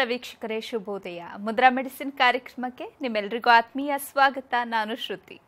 ನಮಸ್ಕಾರ ವೀಕ್ಷಕರೇ, ಶುಭೋದಯ. ಮುದ್ರಾ ಮೆಡಿಸಿನ್ ಕಾರ್ಯಕ್ರಮಕ್ಕೆ ನಿಮ್ಮೆಲ್ಲರಿಗೂ ಆತ್ಮೀಯ ಸ್ವಾಗತ. ನಾನು ಶ್ರುತಿ.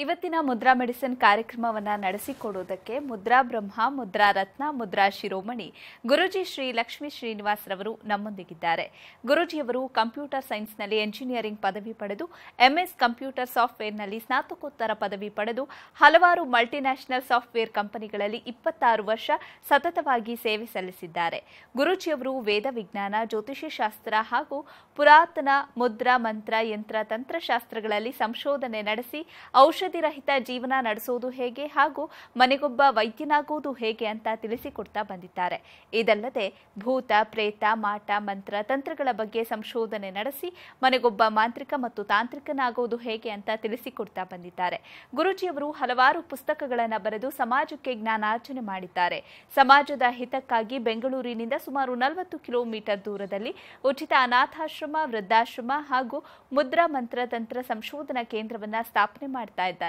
ಇವತ್ತಿನ ಮುದ್ರಾ ಮೆಡಿಸಿನ್ ಕಾರ್ಯಕ್ರಮವನ್ನು ನಡೆಸಿಕೊಡುವುದಕ್ಕೆ ಮುದ್ರಾ ಬ್ರಹ್ಮ, ಮುದ್ರಾ ರತ್ನ, ಮುದ್ರಾ ಶಿರೋಮಣಿ ಗುರೂಜಿ ಶ್ರೀ ಲಕ್ಷ್ಮೀ ಶ್ರೀನಿವಾಸ್ ರವರು ನಮ್ಮೊಂದಿಗಿದ್ದಾರೆ. ಗುರೂಜಿಯವರು ಕಂಪ್ಯೂಟರ್ ಸೈನ್ಸ್ನಲ್ಲಿ ಎಂಜಿನಿಯರಿಂಗ್ ಪದವಿ ಪಡೆದು ಎಂಎಸ್ ಕಂಪ್ಯೂಟರ್ ಸಾಫ್ಟ್ವೇರ್ನಲ್ಲಿ ಸ್ನಾತಕೋತ್ತರ ಪದವಿ ಪಡೆದು ಹಲವಾರು ಮಲ್ಟಿನ್ಯಾಷನಲ್ ಸಾಫ್ಟ್ವೇರ್ ಕಂಪನಿಗಳಲ್ಲಿ 26 ವರ್ಷ ಸತತವಾಗಿ ಸೇವೆ ಸಲ್ಲಿಸಿದ್ದಾರೆ. ಗುರೂಜಿಯವರು ವೇದ ವಿಜ್ಞಾನ, ಜ್ಯೋತಿಷ್ಯ ಶಾಸ್ತ್ರ ಹಾಗೂ ಪುರಾತನ ಮುದ್ರಾ, ಮಂತ್ರ, ಯಂತ್ರ, ತಂತ್ರಶಾಸ್ತ್ರಗಳಲ್ಲಿ ಸಂಶೋಧನೆ ನಡೆಸಿ ಔಷಧಿ ರಹಿತ ಜೀವನ ನಡೆಸುವುದು ಹೇಗೆ ಹಾಗೂ ಮನೆಗೊಬ್ಬ ವೈದ್ಯನಾಗುವುದು ಹೇಗೆ ಅಂತ ತಿಳಿಸಿಕೊಡ್ತಾ ಬಂದಿದ್ದಾರೆ. ಇದಲ್ಲದೆ ಭೂತ, ಪ್ರೇತ, ಮಾಟ, ಮಂತ್ರ, ತಂತ್ರಗಳ ಬಗ್ಗೆ ಸಂಶೋಧನೆ ನಡೆಸಿ ಮನೆಗೊಬ್ಬ ಮಾಂತ್ರಿಕ ಮತ್ತು ತಾಂತ್ರಿಕನಾಗುವುದು ಹೇಗೆ ಅಂತ ತಿಳಿಸಿಕೊಡ್ತಾ ಬಂದಿದ್ದಾರೆ. ಗುರೂಜಿಯವರು ಹಲವಾರು ಪುಸ್ತಕಗಳನ್ನು ಬರೆದು ಸಮಾಜಕ್ಕೆ ಜ್ಞಾನಾರ್ಜನೆ ಮಾಡಿದ್ದಾರೆ. ಸಮಾಜದ ಹಿತಕ್ಕಾಗಿ ಬೆಂಗಳೂರಿನಿಂದ ಸುಮಾರು 40 ಕಿಲೋಮೀಟರ್ ದೂರದಲ್ಲಿ ಉಚಿತ ಅನಾಥಾಶ್ರಮ, ವೃದ್ಧಾಶ್ರಮ ಹಾಗೂ ಮುದ್ರಾ ಮಂತ್ರ ತಂತ್ರ ಸಂಶೋಧನಾ ಕೇಂದ್ರವನ್ನು ಸ್ಥಾಪನೆ ಮಾಡ್ತಾ ಇದ್ದಾರೆ.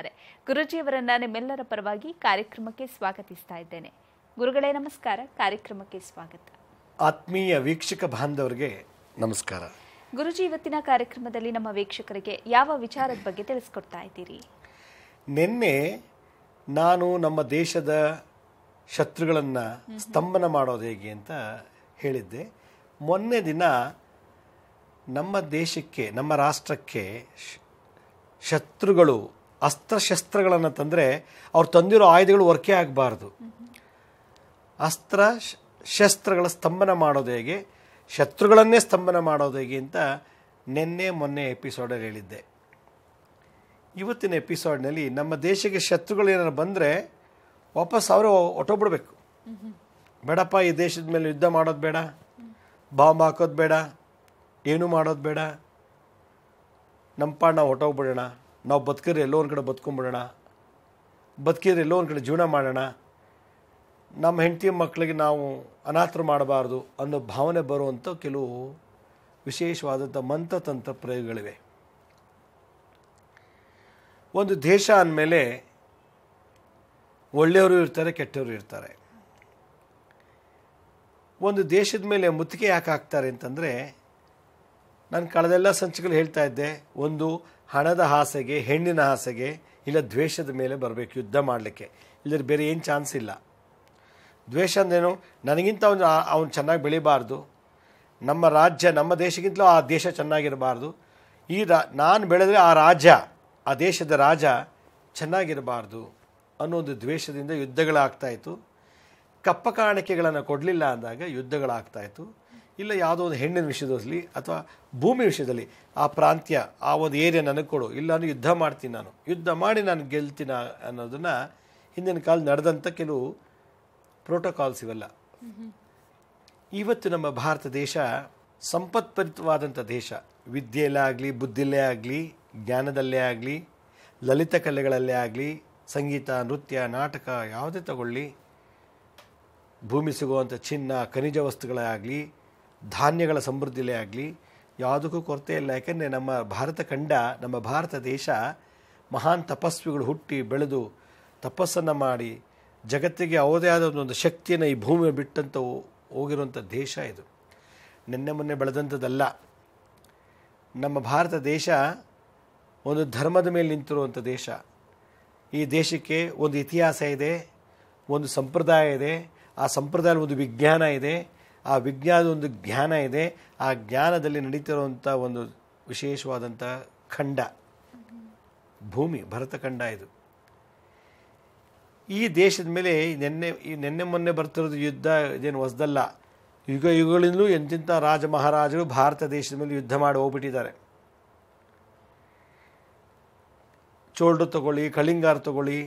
ಗುರೂಜಿಯವರನ್ನ ನಿಮ್ಮೆಲ್ಲರ ಪರವಾಗಿ ಕಾರ್ಯಕ್ರಮಕ್ಕೆ ಸ್ವಾಗತಿಸ್ತಾ ಇದ್ದೇನೆ. ಗುರುಗಳೇ ನಮಸ್ಕಾರ, ಕಾರ್ಯಕ್ರಮಕ್ಕೆ ಸ್ವಾಗತ. ಆತ್ಮೀಯ ವೀಕ್ಷಕ ಬಾಂಧವರಿಗೆ ನಮಸ್ಕಾರ. ಗುರೂಜಿ, ಇವತ್ತಿನ ಕಾರ್ಯಕ್ರಮದಲ್ಲಿ ನಮ್ಮ ವೀಕ್ಷಕರಿಗೆ ಯಾವ ವಿಚಾರದ ಬಗ್ಗೆ ತಿಳಿಸ್ಕೊಡ್ತಾ ಇದ್ದೀರಿ? ನಿನ್ನೆ ನಾನು ನಮ್ಮ ದೇಶದ ಶತ್ರುಗಳನ್ನು ಸ್ತಂಭನ ಮಾಡೋದು ಹೇಗೆ ಅಂತ ಹೇಳಿದ್ದೆ. ಮೊನ್ನೆ ದಿನ ನಮ್ಮ ದೇಶಕ್ಕೆ, ನಮ್ಮ ರಾಷ್ಟ್ರಕ್ಕೆ ಶತ್ರುಗಳು ಅಸ್ತ್ರಶಸ್ತ್ರಗಳನ್ನು ತಂದರೆ ಅವ್ರು ತಂದಿರೋ ಆಯುಧಗಳು ವರ್ಕೆ ಆಗಬಾರ್ದು. ಅಸ್ತ್ರ ಶಸ್ತ್ರಗಳ ಸ್ತಂಭನ ಮಾಡೋದು ಹೇಗೆ, ಶತ್ರುಗಳನ್ನೇ ಸ್ತಂಭನ ಮಾಡೋದು ಹೇಗೆ ಅಂತ ಮೊನ್ನೆ ಎಪಿಸೋಡಲ್ಲಿ ಹೇಳಿದ್ದೆ. ಇವತ್ತಿನ ಎಪಿಸೋಡ್ನಲ್ಲಿ ನಮ್ಮ ದೇಶಕ್ಕೆ ಶತ್ರುಗಳು ಏನಾರು ಬಂದರೆ ವಾಪಸ್ ಅವರು ಹೊಟ್ಟೋಗ್ಬಿಡ್ಬೇಕು. ಬೇಡಪ್ಪ, ಈ ದೇಶದ ಮೇಲೆ ಯುದ್ಧ ಮಾಡೋದು ಬೇಡ, ಬಾಂಬ್ ಹಾಕೋದು ಬೇಡ, ಏನೂ ಮಾಡೋದು ಬೇಡ, ನಮ್ಮ ಪಾಡು ನಾವು ಹೊಟ್ಟೋಗ್ಬಿಡೋಣ, ನಾವು ಬದುಕಿದ್ರೆ ಎಲ್ಲೋ ಒಂದು ಕಡೆ ಬದುಕೊಂಡ್ಬಿಡೋಣ, ಬದುಕಿದ್ರೆ ಎಲ್ಲೋ ಒಂದು ಕಡೆ ಜೀವನ ಮಾಡೋಣ, ನಮ್ಮ ಹೆಂಡತಿ ಮಕ್ಕಳಿಗೆ ನಾವು ಅನಾಥರು ಮಾಡಬಾರ್ದು ಅನ್ನೋ ಭಾವನೆ ಬರುವಂಥ ಕೆಲವು ವಿಶೇಷವಾದಂಥ ಮಂತ್ರತಂತ್ರ ಪ್ರಯೋಗಗಳಿವೆ. ಒಂದು ದೇಶ ಅಂದಮೇಲೆ ಒಳ್ಳೆಯವರು ಇರ್ತಾರೆ, ಕೆಟ್ಟವರು ಇರ್ತಾರೆ. ಒಂದು ದೇಶದ ಮೇಲೆ ಮುತ್ತಿಗೆ ಯಾಕೆ ಹಾಕ್ತಾರೆ ಅಂತಂದರೆ, ನಾನು ಕಳೆದೆಲ್ಲ ಸಂಚಿಕೆಗಳು ಹೇಳ್ತಾ ಇದ್ದೆ, ಒಂದು ಹಣದ ಆಸೆಗೆ, ಹೆಣ್ಣಿನ ಆಸೆಗೆ, ಇಲ್ಲ ದ್ವೇಷದ ಮೇಲೆ ಬರಬೇಕು ಯುದ್ಧ ಮಾಡಲಿಕ್ಕೆ, ಇಲ್ಲದ್ರೆ ಬೇರೆ ಏನು ಚಾನ್ಸ್ ಇಲ್ಲ. ದ್ವೇಷ ಅಂದೇನು, ನನಗಿಂತ ಅವನು ಚೆನ್ನಾಗಿ ಬೆಳಿಬಾರ್ದು, ನಮ್ಮ ರಾಜ್ಯ, ನಮ್ಮ ದೇಶಕ್ಕಿಂತಲೂ ಆ ದೇಶ ಚೆನ್ನಾಗಿರಬಾರ್ದು, ನಾನು ಬೆಳೆದ್ರೆ ಆ ರಾಜ್ಯ, ಆ ದೇಶದ ರಾಜ ಚೆನ್ನಾಗಿರಬಾರ್ದು ಅನ್ನೋ ಒಂದು ದ್ವೇಷದಿಂದ ಯುದ್ಧಗಳಾಗ್ತಾಯಿತ್ತು. ಕಪ್ಪ ಕಾಣಿಕೆಗಳನ್ನು ಕೊಡಲಿಲ್ಲ ಅಂದಾಗ ಯುದ್ಧಗಳಾಗ್ತಾಯಿತ್ತು. ಇಲ್ಲ ಯಾವುದೋ ಒಂದು ಹೆಣ್ಣಿನ ವಿಷಯದಲ್ಲಿ ಅಥವಾ ಭೂಮಿ ವಿಷಯದಲ್ಲಿ ಆ ಪ್ರಾಂತ್ಯ, ಆ ಒಂದು ಏರಿಯಾ ನನಗೆ ಕೊಡು, ಇಲ್ಲ ನಾನು ಯುದ್ಧ ಮಾಡ್ತೀನಿ, ನಾನು ಯುದ್ಧ ಮಾಡಿ ನಾನು ಗೆಲ್ತೀನಿ ಅನ್ನೋದನ್ನು ಹಿಂದಿನ ಕಾಲ ನಡೆದಂಥ ಕೆಲವು ಪ್ರೋಟೋಕಾಲ್ಸ್ ಇವೆಲ್ಲ. ಇವತ್ತು ನಮ್ಮ ಭಾರತ ದೇಶ ಸಂಪತ್ಭರಿತವಾದಂಥ ದೇಶ. ವಿದ್ಯೆಯಲ್ಲೇ ಆಗಲಿ, ಬುದ್ಧಿಯಲ್ಲೇ ಆಗಲಿ, ಜ್ಞಾನದಲ್ಲೇ ಆಗಲಿ, ಲಲಿತ ಕಲೆಗಳಲ್ಲೇ ಆಗಲಿ, ಸಂಗೀತ, ನೃತ್ಯ, ನಾಟಕ ಯಾವುದೇ ತಗೊಳ್ಳಿ, ಭೂಮಿ ಸಿಗುವಂಥ ಚಿನ್ನ, ಖನಿಜ ವಸ್ತುಗಳೇ ಆಗಲಿ, ಧಾನ್ಯಗಳ ಸಮೃದ್ಧಿಲೇ ಆಗಲಿ, ಯಾವುದಕ್ಕೂ ಕೊರತೆ ಇಲ್ಲ. ಯಾಕೆಂದರೆ ನಮ್ಮ ಭಾರತ ಖಂಡ, ನಮ್ಮ ಭಾರತ ದೇಶ ಮಹಾನ್ ತಪಸ್ವಿಗಳು ಹುಟ್ಟಿ ಬೆಳೆದು ತಪಸ್ಸನ್ನು ಮಾಡಿ ಜಗತ್ತಿಗೆ ಅವರದೇ ಆದ ಒಂದು ಶಕ್ತಿಯನ್ನು ಈ ಭೂಮಿ ಬಿಟ್ಟಂತ ಹೋಗಿರುವಂಥ ದೇಶ ಇದು. ಮೊನ್ನೆ ಬೆಳೆದಂಥದ್ದಲ್ಲ. ನಮ್ಮ ಭಾರತ ದೇಶ ಒಂದು ಧರ್ಮದ ಮೇಲೆ ನಿಂತಿರುವಂಥ ದೇಶ. ಈ ದೇಶಕ್ಕೆ ಒಂದು ಇತಿಹಾಸ ಇದೆ, ಒಂದು ಸಂಪ್ರದಾಯ ಇದೆ, ಆ ಸಂಪ್ರದಾಯದ ಒಂದು ವಿಜ್ಞಾನ ಇದೆ, ಆ ವಿಜ್ಞಾನದ ಒಂದು ಜ್ಞಾನ ಇದೆ, ಆ ಜ್ಞಾನದಲ್ಲಿ ನಡೀತಿರುವಂಥ ಒಂದು ವಿಶೇಷವಾದಂಥ ಖಂಡ ಭೂಮಿ, ಭರತಖಂಡ ಇದು. ಈ ದೇಶದ ಮೇಲೆ ಮೊನ್ನೆ ಬರ್ತಿರೋದು ಯುದ್ಧ ಇದೇನು ಹೊಸದಲ್ಲ. ಯುಗಗಳಿಂದಲೂ ಎಂತೆಂಥ ರಾಜ ಮಹಾರಾಜರು ಭಾರತ ದೇಶದ ಮೇಲೆ ಯುದ್ಧ ಮಾಡಿ ಹೋಗ್ಬಿಟ್ಟಿದ್ದಾರೆ. ಚೋಳರು ತಗೊಳ್ಳಿ, ಕಳಿಂಗಾರು ತಗೊಳ್ಳಿ,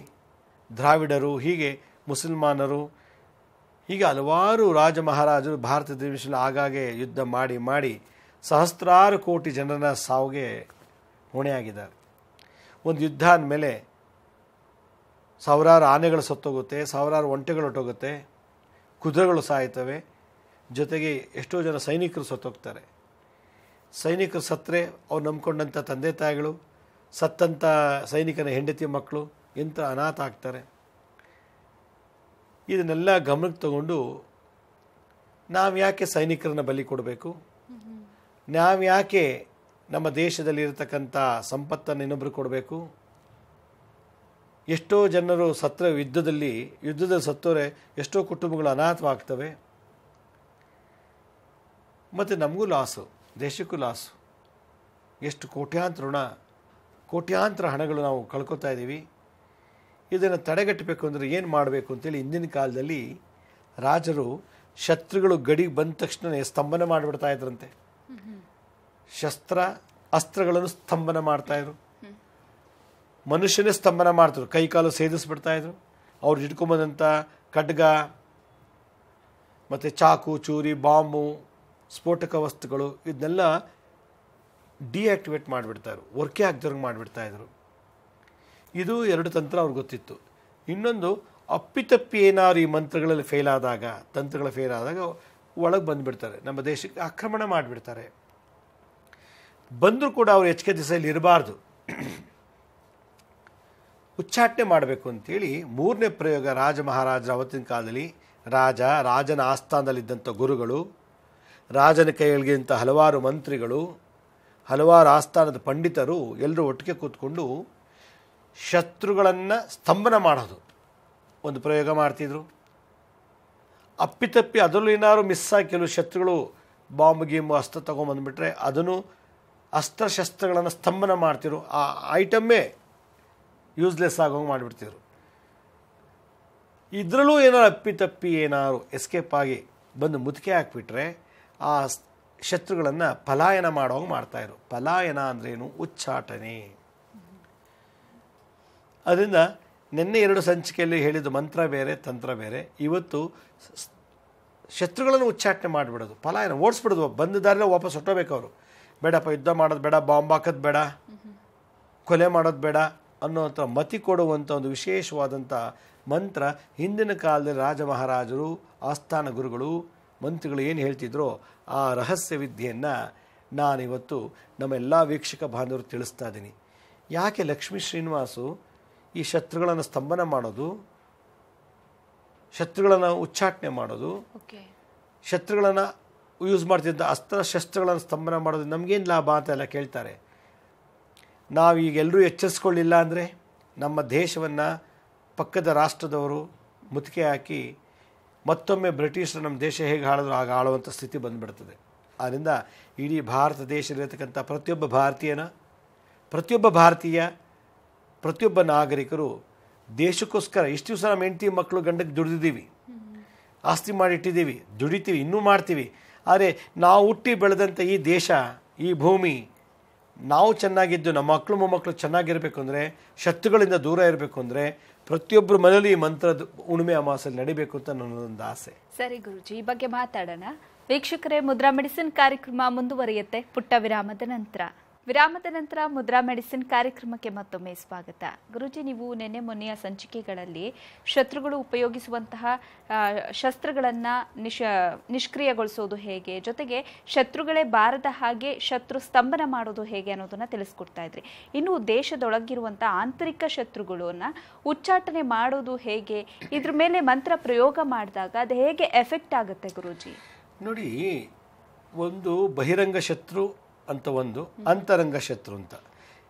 ದ್ರಾವಿಡರು, ಹೀಗೆ ಮುಸಲ್ಮಾನರು, ಹೀಗೆ ಹಲವಾರು ರಾಜ ಮಹಾರಾಜರು ಭಾರತ ದೇಶದಲ್ಲಿ ಆಗಾಗ್ಗೆ ಯುದ್ಧ ಮಾಡಿ ಮಾಡಿ ಸಹಸ್ರಾರು ಕೋಟಿ ಜನರ ಸಾವಿಗೆ ಹೊಣೆಯಾಗಿದ್ದಾರೆ. ಒಂದು ಯುದ್ಧ ಅಂದಮೇಲೆ ಸಾವಿರಾರು ಆನೆಗಳು ಸತ್ತೋಗುತ್ತೆ, ಸಾವಿರಾರು ಒಂಟೆಗಳು ಹೊಟ್ಟೋಗುತ್ತೆ, ಕುದುರೆಗಳು ಸಾಯ್ತವೆ, ಜೊತೆಗೆ ಎಷ್ಟೋ ಜನ ಸೈನಿಕರು ಸತ್ತೋಗ್ತಾರೆ. ಸೈನಿಕರು ಸತ್ತರೆ ಅವ್ರು ನಂಬ್ಕೊಂಡಂಥ ತಂದೆ ತಾಯಿಗಳು, ಸತ್ತಂಥ ಸೈನಿಕನ ಹೆಂಡತಿ ಮಕ್ಕಳು ಎಂಥ ಅನಾಥ ಆಗ್ತಾರೆ. ಇದನ್ನೆಲ್ಲ ಗಮನಕ್ಕೆ ತಗೊಂಡು ನಾವು ಯಾಕೆ ಸೈನಿಕರನ್ನ ಬಲಿ ಕೊಡಬೇಕು, ನಾವು ಯಾಕೆ ನಮ್ಮ ದೇಶದಲ್ಲಿರತಕ್ಕಂಥ ಸಂಪತ್ತನ್ನು ಇನ್ನೊಬ್ಬರು ಕೊಡಬೇಕು, ಎಷ್ಟೋ ಜನರು ಸತ್ರ ಯುದ್ಧದಲ್ಲಿ ಸತ್ತೋರೆ ಎಷ್ಟೋ ಕುಟುಂಬಗಳು ಅನಾಥವಾಗ್ತವೆ, ಮತ್ತು ನಮಗೂ ಲಾಸು, ದೇಶಕ್ಕೂ ಲಾಸು. ಎಷ್ಟು ಕೋಟ್ಯಾಂತರ ಹಣಗಳು ನಾವು ಕಳ್ಕೊತಾ ಇದ್ದೀವಿ. ಇದನ್ನು ತಡೆಗಟ್ಟಬೇಕು ಅಂದರೆ ಏನು ಮಾಡಬೇಕು ಅಂತೇಳಿ ಹಿಂದಿನ ಕಾಲದಲ್ಲಿ ರಾಜರು ಶತ್ರುಗಳು ಗಡಿಗೆ ಬಂದ ತಕ್ಷಣ ಸ್ತಂಭನ ಮಾಡಿಬಿಡ್ತಾ ಇದ್ರಂತೆ. ಅಸ್ತ್ರಗಳನ್ನು ಸ್ತಂಭನ ಮಾಡ್ತಾಯಿದ್ರು, ಮನುಷ್ಯನೇ ಸ್ತಂಭನ ಮಾಡ್ತಾರೆ, ಕೈಕಾಲು ಸೇದಿಸ್ಬಿಡ್ತಾಯಿದ್ರು. ಅವ್ರು ಇಟ್ಕೊಂಬಂದಂಥ ಖಡ್ಗ ಮತ್ತು ಚಾಕು ಚೂರಿ ಬಾಂಬು ಸ್ಫೋಟಕ ವಸ್ತುಗಳು ಇದನ್ನೆಲ್ಲ ಡಿಆಕ್ಟಿವೇಟ್ ಮಾಡಿಬಿಡ್ತಾಯಿದ್ರು, ವರ್ಕೇ ಆಗ್ದಂಗೆ ಮಾಡಿಬಿಡ್ತಾಯಿದ್ರು. ಇದು ಎರಡು ತಂತ್ರ ಅವ್ರಿಗೆ ಗೊತ್ತಿತ್ತು. ಇನ್ನೊಂದು ಅಪ್ಪಿತಪ್ಪಿ ಏನಾದ್ರು ಈ ಮಂತ್ರಗಳಲ್ಲಿ ತಂತ್ರಗಳು ಫೇಲ್ ಆದಾಗ ಒಳಗೆ ಬಂದುಬಿಡ್ತಾರೆ, ನಮ್ಮ ದೇಶಕ್ಕೆ ಆಕ್ರಮಣ ಮಾಡಿಬಿಡ್ತಾರೆ. ಬಂದರೂ ಕೂಡ ಅವರು ಎಚ್ಚರಿಕೆ ದಿಸೆಯಲ್ಲಿ ಇರಬಾರ್ದು, ಉಚ್ಚಾಟನೆ ಮಾಡಬೇಕು ಅಂತೇಳಿ ಮೂರನೇ ಪ್ರಯೋಗ ರಾಜ ಮಹಾರಾಜರ ಅವತ್ತಿನ ಕಾಲದಲ್ಲಿ ರಾಜನ ಆಸ್ಥಾನದಲ್ಲಿದ್ದಂಥ ಗುರುಗಳು, ರಾಜನ ಕೈಗಳಿಗಿಂತ ಹಲವಾರು ಮಂತ್ರಿಗಳು, ಹಲವಾರು ಆಸ್ಥಾನದ ಪಂಡಿತರು ಎಲ್ಲರೂ ಒಟ್ಟಿಗೆ ಕೂತ್ಕೊಂಡು ಶತ್ರುಗಳನ್ನು ಸ್ತಂಭನ ಮಾಡೋದು ಒಂದು ಪ್ರಯೋಗ ಮಾಡ್ತಿದ್ರು. ಅಪ್ಪಿತಪ್ಪಿ ಅದರಲ್ಲೂ ಏನಾದ್ರು ಮಿಸ್ಸಾಗಿ ಕೆಲವು ಶತ್ರುಗಳು ಬಾಂಬ್ ಗೀಂಬು ಅಸ್ತ್ರ ತೊಗೊಂಬಂದುಬಿಟ್ರೆ ಅದನ್ನು ಅಸ್ತ್ರಶಸ್ತ್ರಗಳನ್ನು ಸ್ತಂಭನ ಮಾಡ್ತಿರು, ಆ ಐಟಮ್ಮೇ ಯೂಸ್ಲೆಸ್ ಆಗೋಂಗೆ ಮಾಡಿಬಿಡ್ತಿದ್ರು. ಇದರಲ್ಲೂ ಏನಾದ್ರು ಅಪ್ಪಿತಪ್ಪಿ ಏನಾದ್ರು ಎಸ್ಕೇಪ್ ಆಗಿ ಬಂದು ಮುತ್ತಿಗೆ ಹಾಕ್ಬಿಟ್ರೆ ಆ ಶತ್ರುಗಳನ್ನು ಪಲಾಯನ ಮಾಡೋಂಗೆ ಮಾಡ್ತಾಯಿದ್ರು. ಪಲಾಯನ ಅಂದ್ರೇನು? ಉಚ್ಚಾಟನೆ. ಅದರಿಂದ ನಿನ್ನೆ 2 ಸಂಚಿಕೆಯಲ್ಲಿ ಹೇಳಿದ ಮಂತ್ರ ಬೇರೆ ತಂತ್ರ ಬೇರೆ. ಇವತ್ತು ಶತ್ರುಗಳನ್ನು ಉಚ್ಚಾಟನೆ ಮಾಡಿಬಿಡೋದು, ಪಲಾಯನ ಓಡಿಸ್ಬಿಡೋದು, ಬಂದ ದಾರಿలో ವಾಪಸ್ ಹೊಟ್ಟೋಬೇಕು. ಅವರು ಬೇಡಪ್ಪ ಯುದ್ಧ ಮಾಡೋದು ಬೇಡ, ಬಾಂಬ್ ಹಾಕೋದು ಬೇಡ, ಕೊಲೆ ಮಾಡೋದು ಬೇಡ ಅನ್ನೋಂಥ ಮತಿ ಕೊಡುವಂಥ ಒಂದು ವಿಶೇಷವಾದಂಥ ಮಂತ್ರ ಹಿಂದಿನ ಕಾಲದಲ್ಲಿ ರಾಜ ಮಹಾರಾಜರು, ಆಸ್ಥಾನ ಗುರುಗಳು, ಮಂತ್ರಿಗಳು ಏನು ಹೇಳ್ತಿದ್ರೋ ಆ ರಹಸ್ಯ ವಿದ್ಯೆಯನ್ನು ನಾನಿವತ್ತು ನಮ್ಮೆಲ್ಲ ವೀಕ್ಷಕ ಬಾಂಧವರು ತಿಳಿಸ್ತಾ ಇದ್ದೀನಿ. ಯಾಕೆ ಲಕ್ಷ್ಮೀ ಶ್ರೀನಿವಾಸು ಈ ಶತ್ರುಗಳನ್ನು ಸ್ತಂಭನ ಮಾಡೋದು, ಶತ್ರುಗಳನ್ನು ಉಚ್ಚಾಟನೆ ಮಾಡೋದು, ಶತ್ರುಗಳನ್ನು ಯೂಸ್ ಮಾಡ್ತಿದ್ದ ಅಸ್ತ್ರಶಸ್ತ್ರಗಳನ್ನು ಸ್ತಂಭನ ಮಾಡೋದು ನಮಗೇನು ಲಾಭ ಅಂತೆಲ್ಲ ಕೇಳ್ತಾರೆ. ನಾವೀಗ ಎಲ್ಲರೂ ಎಚ್ಚರಿಸ್ಕೊಳ್ಳಿಲ್ಲ ಅಂದರೆ ನಮ್ಮ ದೇಶವನ್ನು ಪಕ್ಕದ ರಾಷ್ಟ್ರದವರು ಮುತ್ತಿಗೆ ಹಾಕಿ ಮತ್ತೊಮ್ಮೆ ಬ್ರಿಟಿಷರು ನಮ್ಮ ದೇಶ ಹೇಗೆ ಆಳಿದ್ರು ಆಗ ಆಳುವಂಥ ಸ್ಥಿತಿ ಬಂದುಬಿಡ್ತದೆ. ಆದ್ದರಿಂದ ಇಡೀ ಭಾರತ ದೇಶದಲ್ಲಿರತಕ್ಕಂಥ ಪ್ರತಿಯೊಬ್ಬ ಭಾರತೀಯ ಪ್ರತಿಯೊಬ್ಬ ನಾಗರಿಕರು ದೇಶಕ್ಕೋಸ್ಕರ ಇಷ್ಟು ದಿವಸ ನಮ್ಮ ಹೆಂಡತಿ ಮಕ್ಕಳು ಗಂಡಕ್ಕೆ ದುಡಿದಿದ್ದೀವಿ, ಆಸ್ತಿ ಮಾಡಿಟ್ಟಿದ್ದೀವಿ, ದುಡಿತೀವಿ, ಇನ್ನೂ ಮಾಡ್ತೀವಿ. ಆದರೆ ನಾವು ಹುಟ್ಟಿ ಬೆಳೆದಂಥ ಈ ದೇಶ, ಈ ಭೂಮಿ, ನಾವು ಚೆನ್ನಾಗಿದ್ದು ನಮ್ಮ ಮಕ್ಕಳು ಮೊಮ್ಮಕ್ಕಳು ಚೆನ್ನಾಗಿರಬೇಕು ಅಂದರೆ, ಶತ್ರುಗಳಿಂದ ದೂರ ಇರಬೇಕು ಅಂದರೆ ಪ್ರತಿಯೊಬ್ಬರ ಮನೆಯಲ್ಲಿ ಈ ಮಂತ್ರದ ಹುಣ್ಣಿಮೆ ಅಮಾವಾಸ್ಯೆಯಲ್ಲಿ ನಡಿಬೇಕು ಅಂತ ನನ್ನದೊಂದು ಆಸೆ. ಸರಿ ಗುರುಜಿ, ಈ ಬಗ್ಗೆ ಮಾತಾಡೋಣ. ವೀಕ್ಷಕರೇ, ಮುದ್ರಾ ಮೆಡಿಸಿನ್ ಕಾರ್ಯಕ್ರಮ ಮುಂದುವರಿಯುತ್ತೆ ಪುಟ್ಟ ವಿರಾಮದ ನಂತರ ಮುದ್ರಾ ಮೆಡಿಸಿನ್ ಕಾರ್ಯಕ್ರಮಕ್ಕೆ ಮತ್ತೊಮ್ಮೆ ಸ್ವಾಗತ. ಗುರುಜಿ, ನೀವು ಮೊನ್ನೆಯ ಸಂಚಿಕೆಗಳಲ್ಲಿ ಶತ್ರುಗಳು ಉಪಯೋಗಿಸುವಂತಹ ಶಸ್ತ್ರಗಳನ್ನು ನಿಷ್ಕ್ರಿಯಗೊಳಿಸೋದು ಹೇಗೆ, ಜೊತೆಗೆ ಶತ್ರುಗಳೇ ಬಾರದ ಹಾಗೆ ಶತ್ರು ಸ್ತಂಭನ ಮಾಡೋದು ಹೇಗೆ ಅನ್ನೋದನ್ನ ತಿಳಿಸ್ಕೊಡ್ತಾ ಇದ್ರಿ. ಇನ್ನು ದೇಶದೊಳಗಿರುವಂತಹ ಆಂತರಿಕ ಶತ್ರುಗಳನ್ನ ಉಚ್ಚಾಟನೆ ಮಾಡೋದು ಹೇಗೆ, ಇದ್ರ ಮೇಲೆ ಮಂತ್ರ ಪ್ರಯೋಗ ಮಾಡಿದಾಗ ಅದು ಹೇಗೆ ಎಫೆಕ್ಟ್ ಆಗುತ್ತೆ ಗುರುಜಿ? ನೋಡಿ, ಒಂದು ಬಹಿರಂಗ ಶತ್ರು ಅಂತ, ಒಂದು ಅಂತರಂಗ ಶತ್ರು ಅಂತ.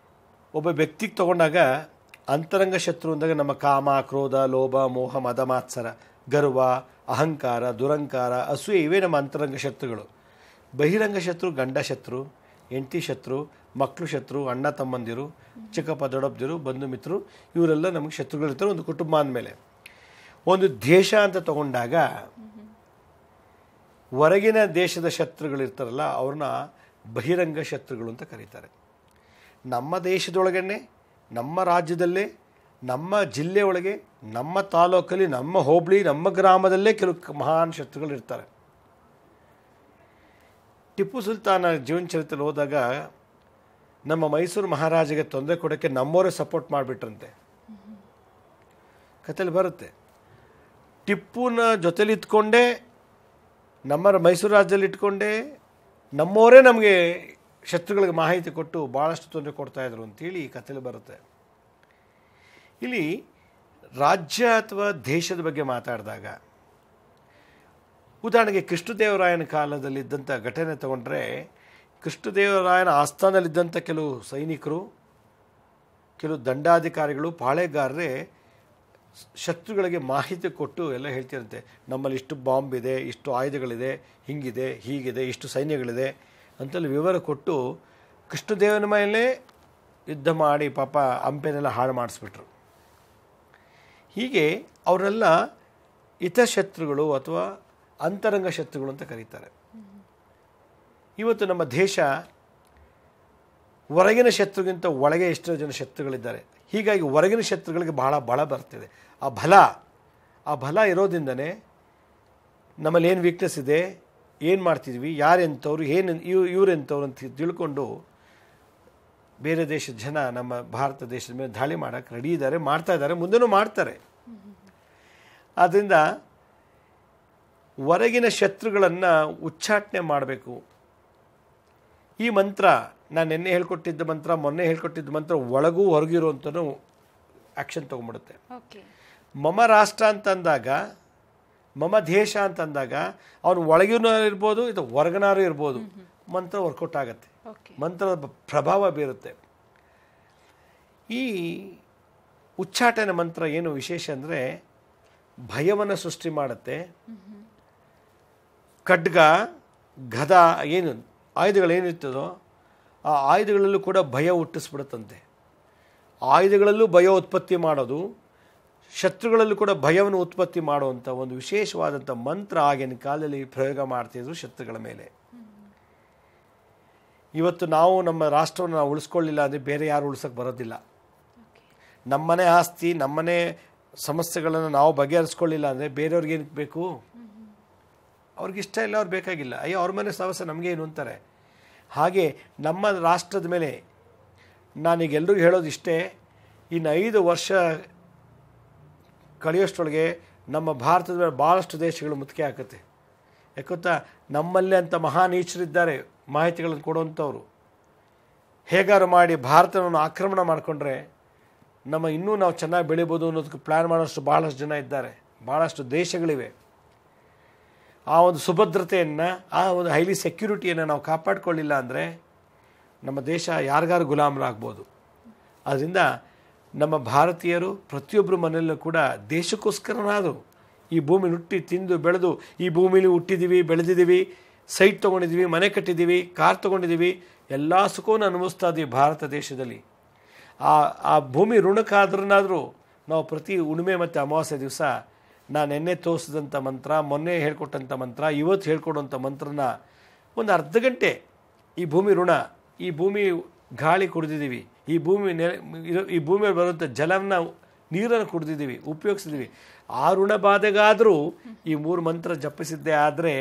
ಒಬ್ಬ ವ್ಯಕ್ತಿಗೆ ತಗೊಂಡಾಗ ಅಂತರಂಗ ಶತ್ರು ಅಂದಾಗ ನಮ್ಮ ಕಾಮ, ಕ್ರೋಧ, ಲೋಭ, ಮೋಹ, ಮದ, ಮಾತ್ಸರ, ಗರ್ವ, ಅಹಂಕಾರ, ದುರಂಕಾರ, ಅಸೂಯೆ ಇವೇ ನಮ್ಮ ಅಂತರಂಗ ಶತ್ರುಗಳು. ಬಹಿರಂಗ ಶತ್ರು ಗಂಡ ಶತ್ರು, ಹೆಂಡತಿ ಶತ್ರು, ಮಕ್ಕಳು ಶತ್ರು, ಅಣ್ಣ ತಮ್ಮಂದಿರು, ಚಿಕ್ಕಪ್ಪ ದೊಡ್ಡಪ್ಪದಿರು, ಬಂಧು ಮಿತ್ರರು, ಇವರೆಲ್ಲ ನಮಗೆ ಶತ್ರುಗಳಿರ್ತಾರೆ ಒಂದು ಕುಟುಂಬ ಅಂದಮೇಲೆ. ಒಂದು ದೇಶ ಅಂತ ತಗೊಂಡಾಗ ಹೊರಗಿನ ದೇಶದ ಶತ್ರುಗಳಿರ್ತಾರಲ್ಲ ಅವ್ರನ್ನ ಬಹಿರಂಗ ಶತ್ರುಗಳು ಅಂತ ಕರೀತಾರೆ. ನಮ್ಮ ದೇಶದೊಳಗೇ, ನಮ್ಮ ರಾಜ್ಯದಲ್ಲೇ, ನಮ್ಮ ಜಿಲ್ಲೆ ಒಳಗೆ, ನಮ್ಮ ತಾಲೂಕಲ್ಲಿ, ನಮ್ಮ ಹೋಬಳಿ, ನಮ್ಮ ಗ್ರಾಮದಲ್ಲೇ ಕೆಲವು ಮಹಾನ್ ಶತ್ರುಗಳಿರ್ತಾರೆ. ಟಿಪ್ಪು ಸುಲ್ತಾನ ಜೀವನ ಚರಿತ್ರೆಯಲ್ಲಿ ಹೋದಾಗ ನಮ್ಮ ಮೈಸೂರು ಮಹಾರಾಜಗೆ ತೊಂದರೆ ಕೊಡೋಕ್ಕೆ ನಮ್ಮವರೇ ಸಪೋರ್ಟ್ ಮಾಡಿಬಿಟ್ರಂತೆ. ಕಥೆಯಲ್ಲಿ ಬರುತ್ತೆ. ಟಿಪ್ಪುನ ಜೊತೆಲಿ ಇಟ್ಕೊಂಡೇ, ನಮ್ಮ ಮೈಸೂರು ರಾಜ್ಯದಲ್ಲಿ ಇಟ್ಕೊಂಡೇ ನಮ್ಮವರೇ ನಮಗೆ ಶತ್ರುಗಳಿಗೆ ಮಾಹಿತಿ ಕೊಟ್ಟು ಭಾಳಷ್ಟು ತೊಂದರೆ ಕೊಡ್ತಾಯಿದ್ರು ಅಂತೇಳಿ ಈ ಕಥೆಯಲ್ಲಿ ಬರುತ್ತೆ. ಇಲ್ಲಿ ರಾಜ್ಯ ಅಥವಾ ದೇಶದ ಬಗ್ಗೆ ಮಾತಾಡಿದಾಗ ಉದಾಹರಣೆಗೆ ಕೃಷ್ಣದೇವರಾಯನ ಕಾಲದಲ್ಲಿದ್ದಂಥ ಘಟನೆ ತಗೊಂಡ್ರೆ, ಕೃಷ್ಣದೇವರಾಯನ ಆಸ್ಥಾನದಲ್ಲಿದ್ದಂಥ ಕೆಲವು ಸೈನಿಕರು, ಕೆಲವು ದಂಡಾಧಿಕಾರಿಗಳು, ಪಾಳೆಗಾರರೇ ಶತ್ರುಗಳಿಗೆ ಮಾಹಿತಿ ಕೊಟ್ಟು ಎಲ್ಲ ಹೇಳ್ತಿರಂತೆ, ನಮ್ಮಲ್ಲಿ ಇಷ್ಟು ಬಾಂಬ್ ಇದೆ, ಇಷ್ಟು ಆಯುಧಗಳಿದೆ, ಹಿಂಗಿದೆ, ಹೀಗಿದೆ, ಇಷ್ಟು ಸೈನ್ಯಗಳಿದೆ ಅಂತಲ್ಲಿ ವಿವರ ಕೊಟ್ಟು ಕೃಷ್ಣದೇವನ ಮೇಲೆ ಯುದ್ಧ ಮಾಡಿ ಪಾಪ ಹಂಪೆನೆಲ್ಲ ಹಾಳು ಮಾಡಿಸ್ಬಿಟ್ರು. ಹೀಗೆ ಅವರೆಲ್ಲ ಹಿತಶತ್ರುಗಳು ಅಥವಾ ಅಂತರಂಗ ಶತ್ರುಗಳು ಅಂತ ಕರೀತಾರೆ. ಇವತ್ತು ನಮ್ಮ ದೇಶ ಹೊರಗಿನ ಶತ್ರುಗಿಂತ ಒಳಗೆ ಎಷ್ಟೋ ಜನ ಶತ್ರುಗಳಿದ್ದಾರೆ. ಹೀಗಾಗಿ ಹೊರಗಿನ ಶತ್ರುಗಳಿಗೆ ಬಹಳ ಬಲ ಬರ್ತಿದೆ. ಆ ಬಲ ಇರೋದ್ರಿಂದನೇ ನಮ್ಮಲ್ಲಿ ಏನು ವೀಕ್ನೆಸ್ ಇದೆ, ಏನು ಮಾಡ್ತಿದ್ವಿ, ಯಾರೆಂಥವ್ರು, ಇವರೆಂಥವ್ರು ಅಂತ ತಿಳ್ಕೊಂಡು ಬೇರೆ ದೇಶದ ಜನ ನಮ್ಮ ಭಾರತ ದೇಶದ ಮೇಲೆ ದಾಳಿ ಮಾಡೋಕ್ಕೆ ರೆಡಿ ಇದ್ದಾರೆ, ಮಾಡ್ತಾ ಇದ್ದಾರೆ, ಮುಂದೆನೂ ಮಾಡ್ತಾರೆ. ಆದ್ದರಿಂದ ಹೊರಗಿನ ಶತ್ರುಗಳನ್ನು ಉಚ್ಚಾಟನೆ ಮಾಡಬೇಕು. ಈ ಮಂತ್ರ ನಾನು ನಿನ್ನೆ ಹೇಳ್ಕೊಟ್ಟಿದ್ದ ಮಂತ್ರ, ಮೊನ್ನೆ ಹೇಳ್ಕೊಟ್ಟಿದ್ದ ಮಂತ್ರ ಒಳಗೂ ಹೊರಗಿರುವಂಥದ್ದು ಆ್ಯಕ್ಷನ್ ತೊಗೊಂಡ್ಬಿಡುತ್ತೆ. ಮಮ ರಾಷ್ಟ್ರ ಅಂತಂದಾಗ, ಮಮ ದೇಶ ಅಂತಂದಾಗ ಅವನು ಒಳಗಿನೂ ಇರ್ಬೋದು, ಇದು ಹೊರಗನಾರು ಇರ್ಬೋದು, ಮಂತ್ರ ವರ್ಕೌಟ್ ಆಗುತ್ತೆ, ಮಂತ್ರದ ಪ್ರಭಾವ ಬೀರುತ್ತೆ. ಈ ಉಚ್ಚಾಟನೆ ಮಂತ್ರ ಏನು ವಿಶೇಷ ಅಂದರೆ ಭಯವನ್ನು ಸೃಷ್ಟಿ ಮಾಡುತ್ತೆ. ಖಡ್ಗ, ಗದ, ಏನು ಆಯುಧಗಳೇನಿರ್ತದೋ ಆ ಆಯುಧಗಳಲ್ಲೂ ಕೂಡ ಭಯ ಹುಟ್ಟಿಸ್ಬಿಡುತ್ತಂತೆ. ಆಯುಧಗಳಲ್ಲೂ ಭಯ ಉತ್ಪತ್ತಿ ಮಾಡೋದು, ಶತ್ರುಗಳಲ್ಲೂ ಕೂಡ ಭಯವನ್ನು ಉತ್ಪತ್ತಿ ಮಾಡುವಂಥ ಒಂದು ವಿಶೇಷವಾದಂಥ ಮಂತ್ರ ಆಗಿನ ಕಾಲದಲ್ಲಿ ಪ್ರಯೋಗ ಮಾಡ್ತಿದ್ರು ಶತ್ರುಗಳ ಮೇಲೆ. ಇವತ್ತು ನಾವು ನಮ್ಮ ರಾಷ್ಟ್ರವನ್ನು ನಾವು ಉಳಿಸ್ಕೊಳ್ಳಿಲ್ಲ ಅಂದರೆ ಬೇರೆ ಯಾರು ಉಳಿಸೋಕ್ಕೆ ಬರೋದಿಲ್ಲ. ನಮ್ಮನೆ ಆಸ್ತಿ, ನಮ್ಮನೆ ಸಮಸ್ಯೆಗಳನ್ನು ನಾವು ಬಗೆಹರಿಸ್ಕೊಳ್ಳಿಲ್ಲ ಅಂದರೆ ಬೇರೆಯವ್ರಿಗೆ ಏನಕ್ಕೆ ಬೇಕು? ಅವ್ರಿಗಿಷ್ಟ ಇಲ್ಲ, ಅವ್ರು ಬೇಕಾಗಿಲ್ಲ. ಅಯ್ಯೋ ಅವ್ರ ಮನೆ ಸಮಸ್ಯೆ ನಮಗೇನು ಅಂತಾರೆ. ಹಾಗೆ ನಮ್ಮ ರಾಷ್ಟ್ರದ ಮೇಲೆ ನಾನೀಗ ಎಲ್ರಿಗೂ ಹೇಳೋದಿಷ್ಟೇ, ಇನ್ನು 5 ವರ್ಷ ಕಳೆಯೋಷ್ಟೊಳಗೆ ನಮ್ಮ ಭಾರತದ ಮೇಲೆ ಭಾಳಷ್ಟು ದೇಶಗಳು ಮುತ್ತಿಗೆ ಹಾಕುತ್ತೆ. ಯಾಕೊತ್ತಾ, ನಮ್ಮಲ್ಲೇ ಅಂತ ಮಹಾನೀಚರಿದ್ದಾರೆ ಮಾಹಿತಿಗಳನ್ನು ಕೊಡುವಂಥವ್ರು. ಹೇಗಾರು ಮಾಡಿ ಭಾರತವನ್ನು ಆಕ್ರಮಣ ಮಾಡಿಕೊಂಡ್ರೆ ಇನ್ನೂ ನಾವು ಚೆನ್ನಾಗಿ ಬೆಳಿಬೋದು ಅನ್ನೋದಕ್ಕೆ ಪ್ಲ್ಯಾನ್ ಮಾಡೋಷ್ಟು ಭಾಳಷ್ಟು ಜನ ಇದ್ದಾರೆ, ಭಾಳಷ್ಟು ದೇಶಗಳಿವೆ. ಆ ಒಂದು ಸುಭದ್ರತೆಯನ್ನು, ಆ ಒಂದು ಹೈಲಿ ಸೆಕ್ಯೂರಿಟಿಯನ್ನು ನಾವು ಕಾಪಾಡಿಕೊಳ್ಳಿಲ್ಲ ಅಂದರೆ ನಮ್ಮ ದೇಶ ಯಾರಿಗಾರು ಗುಲಾಮರಾಗ್ಬೋದು. ಅದರಿಂದ ನಮ್ಮ ಭಾರತೀಯರು ಪ್ರತಿಯೊಬ್ಬರ ಮನೆಯಲ್ಲೂ ಕೂಡ ದೇಶಕ್ಕೋಸ್ಕರನಾದರೂ ಈ ಭೂಮಿ ಹುಟ್ಟಿ ತಿಂದು ಬೆಳೆದು ಈ ಭೂಮಿಲಿ ಹುಟ್ಟಿದ್ದೀವಿ, ಬೆಳೆದಿದ್ದೀವಿ, ಸೈಟ್ ತೊಗೊಂಡಿದ್ದೀವಿ, ಮನೆ ಕಟ್ಟಿದ್ದೀವಿ, ಕಾರ್ ತೊಗೊಂಡಿದ್ದೀವಿ, ಎಲ್ಲ ಸುಖವನ್ನು ಅನುಭವಿಸ್ತಾ ಇದ್ದೀವಿ ಭಾರತ ದೇಶದಲ್ಲಿ. ಆ ಭೂಮಿ ಋಣಕ್ಕಾದ್ರೂ ನಾವು ಪ್ರತಿ ಹುಣ್ಣಿಮೆ ಮತ್ತು ಅಮಾವಾಸ್ಯೆ ದಿವಸ ನಾನು ಎಣ್ಣೆ ತೋರಿಸಿದಂಥ ಮಂತ್ರ, ಮೊನ್ನೆ ಹೇಳ್ಕೊಟ್ಟಂಥ ಮಂತ್ರ, ಇವತ್ತು ಹೇಳ್ಕೊಡುವಂಥ ಮಂತ್ರನ ಒಂದು ಅರ್ಧ ಗಂಟೆ ಈ ಭೂಮಿ ಋಣ, ಈ ಭೂಮಿ ಗಾಳಿ ಕುಡಿದಿದ್ದೀವಿ, ಈ ಭೂಮಿಯಲ್ಲಿ ಬರುವಂಥ ಜಲವನ್ನು, ನೀರನ್ನು ಕುಡಿದಿದ್ದೀವಿ, ಉಪಯೋಗಿಸಿದ್ದೀವಿ, ಆ ಋಣ ಬಾಧೆಗಾದರೂ ಈ 3 ಮಂತ್ರ ಜಪಿಸಿದ್ದೇ ಆದರೆ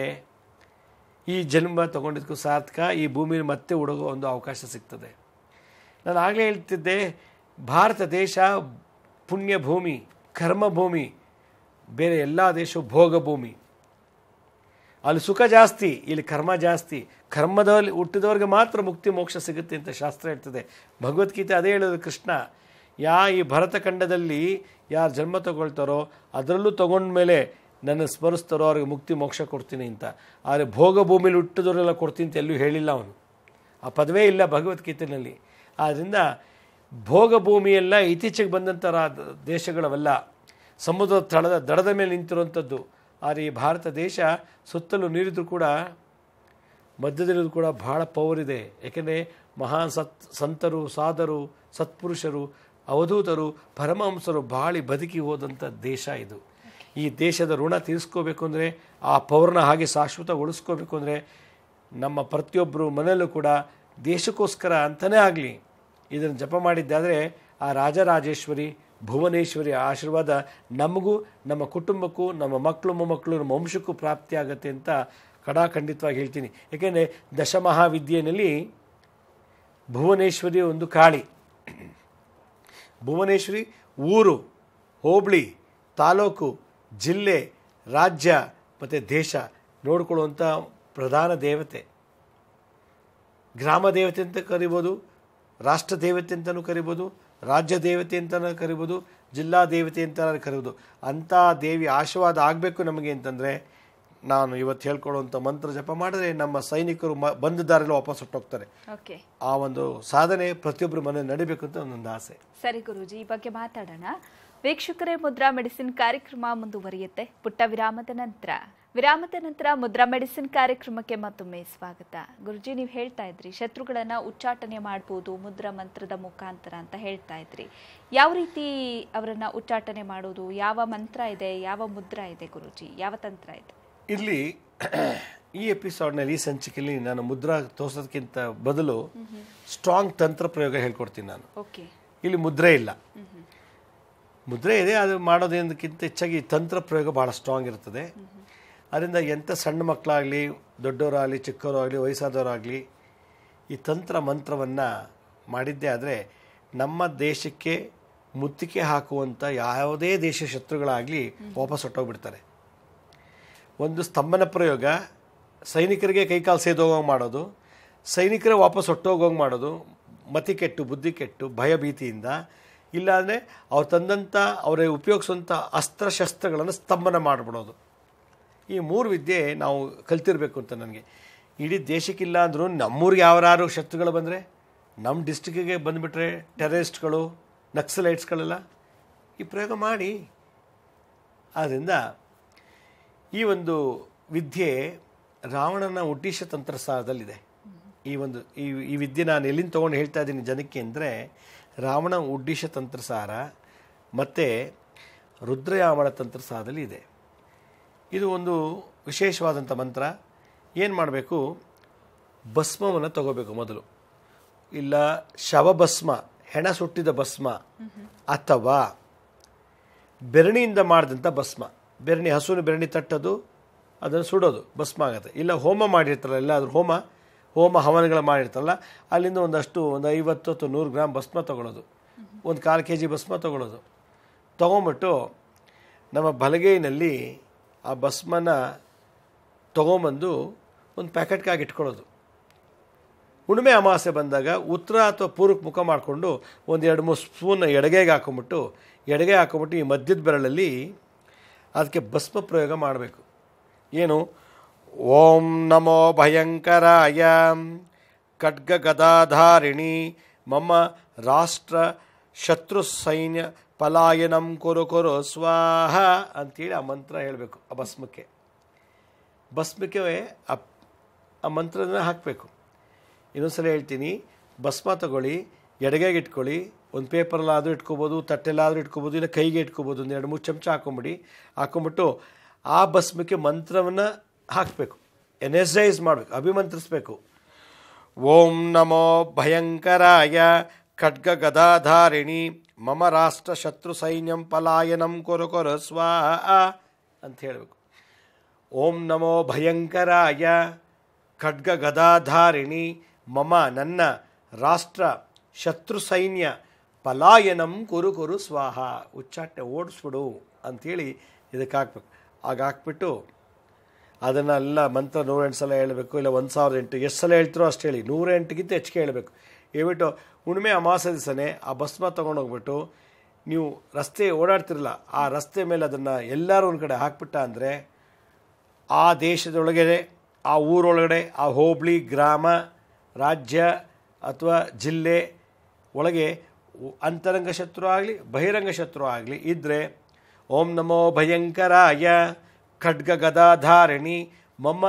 ಈ ಜನ್ಮ ತೊಗೊಂಡಿದ್ದಕ್ಕೂ ಸಾರ್ಥಕ, ಈ ಭೂಮಿನ ಮತ್ತೆ ಹುಡುಗೋ ಒಂದು ಅವಕಾಶ ಸಿಗ್ತದೆ. ನಾನು ಆಗಲೇ ಹೇಳ್ತಿದ್ದೆ, ಭಾರತ ದೇಶ ಪುಣ್ಯ ಭೂಮಿ, ಕರ್ಮ ಭೂಮಿ. ಬೇರೆ ಎಲ್ಲ ದೇಶವು ಭೋಗ ಭೂಮಿ. ಅಲ್ಲಿ ಸುಖ ಜಾಸ್ತಿ, ಇಲ್ಲಿ ಕರ್ಮ ಜಾಸ್ತಿ. ಕರ್ಮದಲ್ಲಿ ಹುಟ್ಟಿದವ್ರಿಗೆ ಮಾತ್ರ ಮುಕ್ತಿ ಮೋಕ್ಷ ಸಿಗುತ್ತೆ ಅಂತ ಶಾಸ್ತ್ರ ಹೇಳ್ತದೆ. ಭಗವದ್ಗೀತೆ ಅದೇ ಹೇಳಿದ್ರು ಕೃಷ್ಣ. ಈ ಭರತಖಂಡದಲ್ಲಿ ಯಾರು ಜನ್ಮ ತಗೊಳ್ತಾರೋ ಅದರಲ್ಲೂ ತಗೊಂಡ್ಮೇಲೆ ನನ್ನ ಸ್ಮರಿಸ್ತಾರೋ ಅವ್ರಿಗೆ ಮುಕ್ತಿ ಮೋಕ್ಷ ಕೊಡ್ತೀನಿ ಅಂತ. ಆದರೆ ಭೋಗ ಭೂಮಿಲಿ ಹುಟ್ಟಿದವರೆಲ್ಲ ಕೊಡ್ತೀನಿ ಅಂತ ಎಲ್ಲೂ ಹೇಳಿಲ್ಲ ಅವನು. ಆ ಪದವೇ ಇಲ್ಲ ಭಗವದ್ಗೀತೆಯಲ್ಲಿ. ಆದ್ದರಿಂದ ಭೋಗ ಭೂಮಿಯೆಲ್ಲ ಇತ್ತೀಚೆಗೆ ಬಂದಂಥ ದೇಶಗಳವೆಲ್ಲ ಸಮುದ್ರದ ತಳದ ದಡದ ಮೇಲೆ ನಿಂತಿರುವಂಥದ್ದು. ಆದರೆ ಈ ಭಾರತ ದೇಶ ಸುತ್ತಲೂ ನೀರಿದ್ರು ಕೂಡ ಮಧ್ಯದಲ್ಲಿರೋದು ಕೂಡ ಭಾಳ ಪವರ್ ಇದೆ. ಏಕೆಂದರೆ ಮಹಾನ್ ಸಂತರು, ಸಾಧರು, ಸತ್ಪುರುಷರು, ಅವಧೂತರು, ಪರಮಹಂಸರು ಬಾಳಿ ಬದುಕಿ ಹೋದಂಥ ದೇಶ ಇದು. ಈ ದೇಶದ ಋಣ ತೀರಿಸ್ಕೋಬೇಕು ಅಂದರೆ, ಆ ಪವರ್ನ ಹಾಗೆ ಶಾಶ್ವತಗೊಳಿಸ್ಕೋಬೇಕು ಅಂದರೆ ನಮ್ಮ ಪ್ರತಿಯೊಬ್ಬರು ಮನೆಯಲ್ಲೂ ಕೂಡ ದೇಶಕ್ಕೋಸ್ಕರ ಅಂತಲೇ ಆಗಲಿ ಇದನ್ನು ಜಪ ಮಾಡಿದ್ದಾದರೆ ಆ ರಾಜರಾಜೇಶ್ವರಿ ಭುವನೇಶ್ವರಿ ಆಶೀರ್ವಾದ ನಮಗೂ, ನಮ್ಮ ಕುಟುಂಬಕ್ಕೂ, ನಮ್ಮ ಮಕ್ಕಳು ಮೊಮ್ಮಕ್ಕಳು, ನಮ್ಮ ವಂಶಕ್ಕೂ ಪ್ರಾಪ್ತಿಯಾಗತ್ತೆ ಅಂತ ಖಂಡಿತವಾಗಿ ಹೇಳ್ತೀನಿ. ಏಕೆಂದರೆ ದಶಮಹಾವಿದ್ಯೆಯಲ್ಲಿ ಭುವನೇಶ್ವರಿ ಒಂದು ಕಾಳಿ. ಭುವನೇಶ್ವರಿ ಊರು, ಹೋಬಳಿ, ತಾಲೂಕು, ಜಿಲ್ಲೆ, ರಾಜ್ಯ, ಮತ್ತು ದೇಶ ನೋಡಿಕೊಳ್ಳುವಂಥ ಪ್ರಧಾನ ದೇವತೆ. ಗ್ರಾಮ ದೇವತೆ ಅಂತ ಕರಿಬೋದು, ರಾಷ್ಟ್ರ ದೇವತೆ ಅಂತಲೂ ಕರಿಬೋದು, ರಾಜ್ಯ ದೇವತೆ ಅಂತಲೂ ಕರಿಬೋದು, ಜಿಲ್ಲಾ ದೇವತೆ ಅಂತ ಕರಿಬೋದು. ಅಂಥ ದೇವಿ ಆಶೀರ್ವಾದ ಆಗಬೇಕು ನಮಗೆ ಅಂತಂದರೆ ನಾನು ಇವತ್ತು ಹೇಳ್ಕೊಡುವಂಥ ಮಂತ್ರ ಜಪ ಮಾಡಿದ್ರೆ ನಮ್ಮ ಸೈನಿಕರು ಬಂದ ದಾರಿಯಲ್ಲಿ ವಾಪಸ್ ಹೊಟ್ಟೋಗ್ತಾರೆ. ಆ ಒಂದು ಸಾಧನೆ ಪ್ರತಿಯೊಬ್ಬರು ಮನೆ ನಡಿಬೇಕು ಅಂತ ಒಂದೊಂದು ಆಸೆ. ಸರಿ ಗುರೂಜಿ, ಈ ಬಗ್ಗೆ ಮಾತಾಡೋಣ. ವೀಕ್ಷಕರೇ, ಮುದ್ರಾ ಮೆಡಿಸಿನ್ ಕಾರ್ಯಕ್ರಮ ಮುಂದುವರಿಯುತ್ತೆ ಪುಟ್ಟ ವಿರಾಮದ ನಂತರ ಮುದ್ರಾ ಮೆಡಿಸಿನ್ ಕಾರ್ಯಕ್ರಮಕ್ಕೆ ಮತ್ತೊಮ್ಮೆ ಸ್ವಾಗತ. ಗುರುಜಿ, ನೀವು ಹೇಳ್ತಾ ಇದ್ರಿ ಶತ್ರುಗಳನ್ನ ಉಚ್ಚಾಟನೆ ಮಾಡಬಹುದು ಮುದ್ರಾ ಮಂತ್ರದ ಮುಖಾಂತರ ಅಂತ ಹೇಳ್ತಾ ಇದ್ರಿ. ಯಾವ ರೀತಿ ಅವರನ್ನ ಉಚ್ಚಾಟನೆ ಮಾಡೋದು? ಯಾವ ಮಂತ್ರ ಇದೆ, ಯಾವ ಮುದ್ರಾ ಇದೆ ಗುರುಜಿ, ಯಾವ ತಂತ್ರ ಇದೆ? ಇಲ್ಲಿ ಈ ಎಪಿಸೋಡ್ನಲ್ಲಿ, ಈ ಸಂಚಿಕೆಯಲ್ಲಿ ನಾನು ಮುದ್ರಾ ತೋರಿಸೋದಕ್ಕಿಂತ ಬದಲು ಸ್ಟ್ರಾಂಗ್ ತಂತ್ರ ಪ್ರಯೋಗ ಹೇಳ್ಕೊಡ್ತೀನಿ ನಾನು. ಇಲ್ಲಿ ಮುದ್ರೆ ಇಲ್ಲ, ಮುದ್ರೆ ಇದೆ, ಅದು ಮಾಡೋದಕ್ಕಿಂತ ಹೆಚ್ಚಾಗಿ ತಂತ್ರ ಪ್ರಯೋಗ ಭಾಳ ಸ್ಟ್ರಾಂಗ್ ಇರ್ತದೆ. ಅದರಿಂದ ಎಂಥ ಸಣ್ಣ ಮಕ್ಕಳಾಗಲಿ, ದೊಡ್ಡವರಾಗಲಿ, ಚಿಕ್ಕವರಾಗಲಿ, ವಯಸ್ಸಾದವರಾಗಲಿ ಈ ತಂತ್ರ ಮಂತ್ರವನ್ನು ಮಾಡಿದ್ದೇ ಆದರೆ ನಮ್ಮ ದೇಶಕ್ಕೆ ಮುತ್ತಿಗೆ ಹಾಕುವಂಥ ಯಾವುದೇ ದೇಶ ಶತ್ರುಗಳಾಗಲಿ ವಾಪಸ್ ಹೊಟ್ಟೋಗ್ಬಿಡ್ತಾರೆ. ಒಂದು ಸ್ತಂಭನ ಪ್ರಯೋಗ, ಸೈನಿಕರಿಗೆ ಕೈಕಾಲು ಸೇದೋಗಂಗೆ ಮಾಡೋದು, ಸೈನಿಕರೇ ವಾಪಸ್ ಹೊಟ್ಟೋಗೋಂಗೆ ಮಾಡೋದು, ಮತಿ ಕೆಟ್ಟು ಬುದ್ಧಿ ಕೆಟ್ಟು ಭಯ ಭೀತಿಯಿಂದ. ಇಲ್ಲಾಂದರೆ ಅವ್ರು ತಂದಂಥ ಅವರೇ ಉಪಯೋಗಿಸುವಂಥ ಅಸ್ತ್ರಶಸ್ತ್ರಗಳನ್ನು ಸ್ತಂಭನ ಮಾಡಿಬಿಡೋದು. ಈ 3 ವಿದ್ಯೆ ನಾವು ಕಲ್ತಿರಬೇಕು ಅಂತ ನನಗೆ. ಇಡೀ ದೇಶಕ್ಕಿಲ್ಲ ಅಂದರೂ ನಮ್ಮೂರಿಗೆ ಯಾವ್ಯಾರು ಶತ್ರುಗಳು ಬಂದರೆ, ನಮ್ಮ ಡಿಸ್ಟ್ರಿಕ್ಕಿಗೆ ಬಂದುಬಿಟ್ರೆ ಟೆರರಿಸ್ಟ್ಗಳು, ನಕ್ಸಲೈಟ್ಸ್ಗಳೆಲ್ಲ ಈ ಪ್ರಯೋಗ ಮಾಡಿ. ಆದ್ದರಿಂದ ಈ ಒಂದು ವಿದ್ಯೆ ರಾವಣನ ಉದ್ದೀಶ ತಂತ್ರಸಾರದಲ್ಲಿದೆ. ಈ ವಿದ್ಯೆ ನಾನು ಎಲ್ಲಿಂದ ತೊಗೊಂಡು ಹೇಳ್ತಾ ಇದ್ದೀನಿ ಜನಕ್ಕೆ ಅಂದರೆ, ರಾವಣ ಉದ್ದೀಶ ತಂತ್ರಸಾರ ಮತ್ತು ರುದ್ರಯಾಮಳ ತಂತ್ರಸಾರದಲ್ಲಿ ಇದೆ. ಇದು ಒಂದು ವಿಶೇಷವಾದಂಥ ಮಂತ್ರ. ಏನು ಮಾಡಬೇಕು? ಭಸ್ಮವನ್ನು ತಗೋಬೇಕು ಮೊದಲು, ಇಲ್ಲ ಶವಭಸ್ಮ, ಹೆಣ ಸುಟ್ಟಿದ ಭಸ್ಮ, ಅಥವಾ ಬೆರಣಿಯಿಂದ ಮಾಡಿದಂಥ ಭಸ್ಮ. ಬೆರಣಿ, ಹಸುವಿನ ಬೆರಣಿ ತಟ್ಟೋದು, ಅದನ್ನು ಸುಡೋದು, ಭಸ್ಮ ಆಗುತ್ತೆ. ಇಲ್ಲ ಹೋಮ ಮಾಡಿರ್ತಾರಲ್ಲ, ಎಲ್ಲಾದರೂ ಹೋಮ ಹವನಗಳು ಮಾಡಿರ್ತಾರಲ್ಲ, ಅಲ್ಲಿಂದ ಒಂದು 50 ಅಥವಾ 100 ಗ್ರಾಮ್ ಭಸ್ಮ ತೊಗೊಳ್ಳೋದು, ಒಂದು 1/4 kg ಭಸ್ಮ ತೊಗೊಳ್ಳೋದು. ತೊಗೊಂಬಿಟ್ಟು ನಮ್ಮ ಬಲಗೈನಲ್ಲಿ ಆ ಭಸ್ಮನ ತೊಗೊಂಬಂದು ಒಂದು ಪ್ಯಾಕೆಟ್ಗಾಗಿ ಇಟ್ಕೊಳ್ಳೋದು. ಹುಣ್ಣಿಮೆ ಅಮಾವಾಸ್ಯೆ ಬಂದಾಗ ಉತ್ತರ ಅಥವಾ ಪೂರ್ವಕ್ಕೆ ಮುಖ ಮಾಡಿಕೊಂಡು ಒಂದು 2-3 ಸ್ಪೂನ್ ಎಡಗೈಗೆ ಹಾಕೊಂಬಿಟ್ಟು ಈ ಮಧ್ಯದ ಬೆರಳಲ್ಲಿ ಅದಕ್ಕೆ ಭಸ್ಮ ಪ್ರಯೋಗ ಮಾಡಬೇಕು. ಏನು? ಓಂ ನಮೋ ಭಯಂಕರಾಯ ಖಡ್ಗ ಗದಾಧಾರಿಣಿ ಮಮ ರಾಷ್ಟ್ರ ಶತ್ರು ಸೈನ್ಯ ಪಲಾಯನಂ ಕುರು ಸ್ವಾಹ ಅಂಥೇಳಿ ಆ ಮಂತ್ರ ಹೇಳಬೇಕು. ಆ ಭಸ್ಮಕ್ಕೆ ಆ ಮಂತ್ರನ ಹಾಕಬೇಕು. ಇನ್ನೊಂದ್ಸಲ ಹೇಳ್ತೀನಿ, ಭಸ್ಮ ತಗೊಳ್ಳಿ, ಎಡಗೈಗೆ ಇಟ್ಕೊಳ್ಳಿ, ಒಂದು ಪೇಪರಲ್ಲಾದರೂ ಇಟ್ಕೋಬೋದು, ತಟ್ಟೆಲ್ಲಾದರೂ ಇಟ್ಕೋಬೋದು, ಇಲ್ಲ ಕೈಗೆ ಇಟ್ಕೋಬೋದು. ಒಂದು 2-3 ಚಮಚ ಹಾಕೊಂಬಿಟ್ಟು ಆ ಭಸ್ಮಕ್ಕೆ ಮಂತ್ರವನ್ನು ಹಾಕಬೇಕು, ಎನರ್ಜೈಸ್ ಮಾಡಬೇಕು, ಅಭಿಮಂತ್ರಿಸಬೇಕು. ಓಂ ನಮೋ ಭಯಂಕರಾಯ ಖಡ್ಗ ಗದಾಧಾರಿಣಿ ಮಮ ರಾಷ್ಟ್ರ ಶತ್ರು ಸೈನ್ಯಂ ಪಲಾಯನಂ ಕುರು ಸ್ವಾಹ ಅಂತ ಹೇಳಬೇಕು. ಓಂ ನಮೋ ಭಯಂಕರಾಯ ಖಡ್ಗ ಗದಾಧಾರಿಣಿ ಮಮ, ನನ್ನ ರಾಷ್ಟ್ರ ಶತ್ರು ಸೈನ್ಯ ಪಲಾಯನಂ ಕುರು ಸ್ವಾಹ, ಉಚ್ಚಾಟನೆ ಓಡಿಸ್ಬಿಡು ಅಂಥೇಳಿ ಇದಕ್ಕೆ ಹಾಕ್ಬೇಕು. ಆಗ ಹಾಕ್ಬಿಟ್ಟು ಅದನ್ನೆಲ್ಲ ಮಂತ್ರ 108 ಸಲ ಹೇಳಬೇಕು, ಇಲ್ಲ 1008, ಎಷ್ಟು ಸಲ ಹೇಳ್ತಿರೋ ಅಷ್ಟು ಹೇಳಿ, 108ಗಿಂತ ಹೆಚ್ಚಿಗೆ ಹೇಳಬೇಕು. ಹೇಳ್ಬಿಟ್ಟು ಹುಣ್ಣಿಮೆ ಅಮಾವಾಸ್ಯೆ ದಿವಸನೇ ಆ ಭಸ್ಮ ತೊಗೊಂಡೋಗ್ಬಿಟ್ಟು ನೀವು ರಸ್ತೆ ಓಡಾಡ್ತಿರಲ್ಲ, ಆ ರಸ್ತೆ ಮೇಲೆ ಅದನ್ನು ಎಲ್ಲರೂ ಒಂದು ಕಡೆ ಹಾಕ್ಬಿಟ್ಟ ಅಂದರೆ ಆ ದೇಶದೊಳಗಡೆ, ಆ ಊರೊಳಗಡೆ, ಆ ಹೋಬಳಿ, ಗ್ರಾಮ, ರಾಜ್ಯ ಅಥವಾ ಜಿಲ್ಲೆ ಒಳಗೆ ಅಂತರಂಗ ಶತ್ರು ಆಗಲಿ ಬಹಿರಂಗ ಶತ್ರು ಆಗಲಿ ಇದ್ದರೆ ಓಂ ನಮೋ ಭಯಂಕರಾಯ ಖಡ್ಗ ಗದಾಧಾರಿಣಿ ಮಮ್ಮ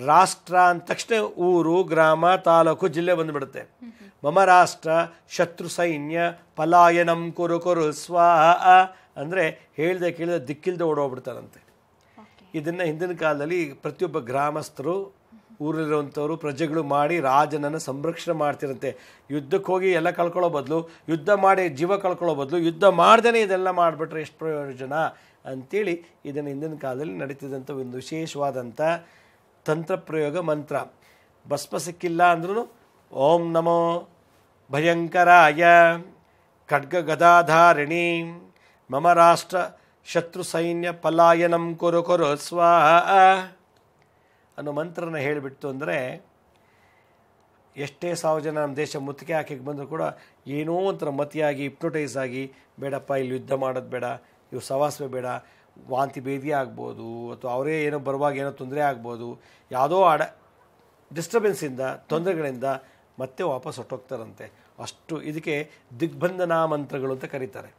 ರಾಷ್ಟ್ರ ಅಂದ ತಕ್ಷಣ ಊರು, ಗ್ರಾಮ, ತಾಲೂಕು, ಜಿಲ್ಲೆ ಬಂದುಬಿಡುತ್ತೆ. ಮಮ ರಾಷ್ಟ್ರ ಶತ್ರು ಸೈನ್ಯ ಪಲಾಯನಂ ಕುರು ಸ್ವಾಹ ಅಂದರೆ ಹೇಳ್ದೆ ಕೇಳಿದ ದಿಕ್ಕಿಲ್ದೆ ಓಡೋಗ್ಬಿಡ್ತಾರಂತೆ. ಇದನ್ನು ಹಿಂದಿನ ಕಾಲದಲ್ಲಿ ಪ್ರತಿಯೊಬ್ಬ ಗ್ರಾಮಸ್ಥರು, ಊರಲ್ಲಿರುವಂಥವರು, ಪ್ರಜೆಗಳು ಮಾಡಿ ರಾಜನನ್ನು ಸಂರಕ್ಷಣೆ ಮಾಡ್ತಿರಂತೆ. ಯುದ್ಧಕ್ಕೆ ಹೋಗಿ ಎಲ್ಲ ಕಳ್ಕೊಳ್ಳೋ ಬದಲು, ಯುದ್ಧ ಮಾಡಿ ಜೀವ ಕಳ್ಕೊಳ್ಳೋ ಬದಲು, ಯುದ್ಧ ಮಾಡ್ದೇ ಇದೆಲ್ಲ ಮಾಡಿಬಿಟ್ರೆ ಎಷ್ಟು ಪ್ರಯೋಜನ ಅಂಥೇಳಿ ಇದನ್ನು ಹಿಂದಿನ ಕಾಲದಲ್ಲಿ ನಡೀತಿದ್ದಂಥ ಒಂದು ವಿಶೇಷವಾದಂಥ ತಂತ್ರ ಪ್ರಯೋಗ ಮಂತ್ರ. ಭಸ್ಮ ಸಿಕ್ಕಿಲ್ಲ ಅಂದ್ರೂ ಓಂ ನಮೋ ಭಯಂಕರಾಯ ಖಡ್ಗ ಗದಾಧಾರಿಣಿ ಮಮ ರಾಷ್ಟ್ರ ಶತ್ರು ಸೈನ್ಯ ಪಲಾಯನಂ ಕುರು ಸ್ವಾಹ ಅನ್ನೋ ಮಂತ್ರನ ಹೇಳಿಬಿಟ್ಟು ಅಂದರೆ ಎಷ್ಟೇ 1000 ಜನ ನಮ್ಮ ದೇಶ ಮುತ್ತಿಗೆ ಹಾಕಿಗೆ ಬಂದರೂ ಕೂಡ ಏನೋ ಒಂಥರ ಮತಿಯಾಗಿ ಹಿಪ್ನೋಟೈಸ್ ಆಗಿ ಬೇಡಪ್ಪ ಇಲ್ಲಿ ಯುದ್ಧ ಮಾಡೋದು ಬೇಡ, ಇವು ಸವಾಸವೇ ಬೇಡ, ವಾಂತಿ ಭೇದಿ ಆಗ್ಬೋದು ಅಥವಾ ಅವರೇ ಏನೋ ಬರುವಾಗ ಏನೋ ತೊಂದರೆ ಆಗ್ಬೋದು, ಯಾವುದೋ ಡಿಸ್ಟರ್ಬೆನ್ಸಿಂದ ತೊಂದರೆಗಳಿಂದ ಮತ್ತೆ ವಾಪಸ್ ಹೊಟ್ಟೋಗ್ತಾರಂತೆ. ಅಷ್ಟು ಇದಕ್ಕೆ ದಿಗ್ಬಂಧನ ಮಂತ್ರಗಳು ಅಂತ ಕರೀತಾರೆ.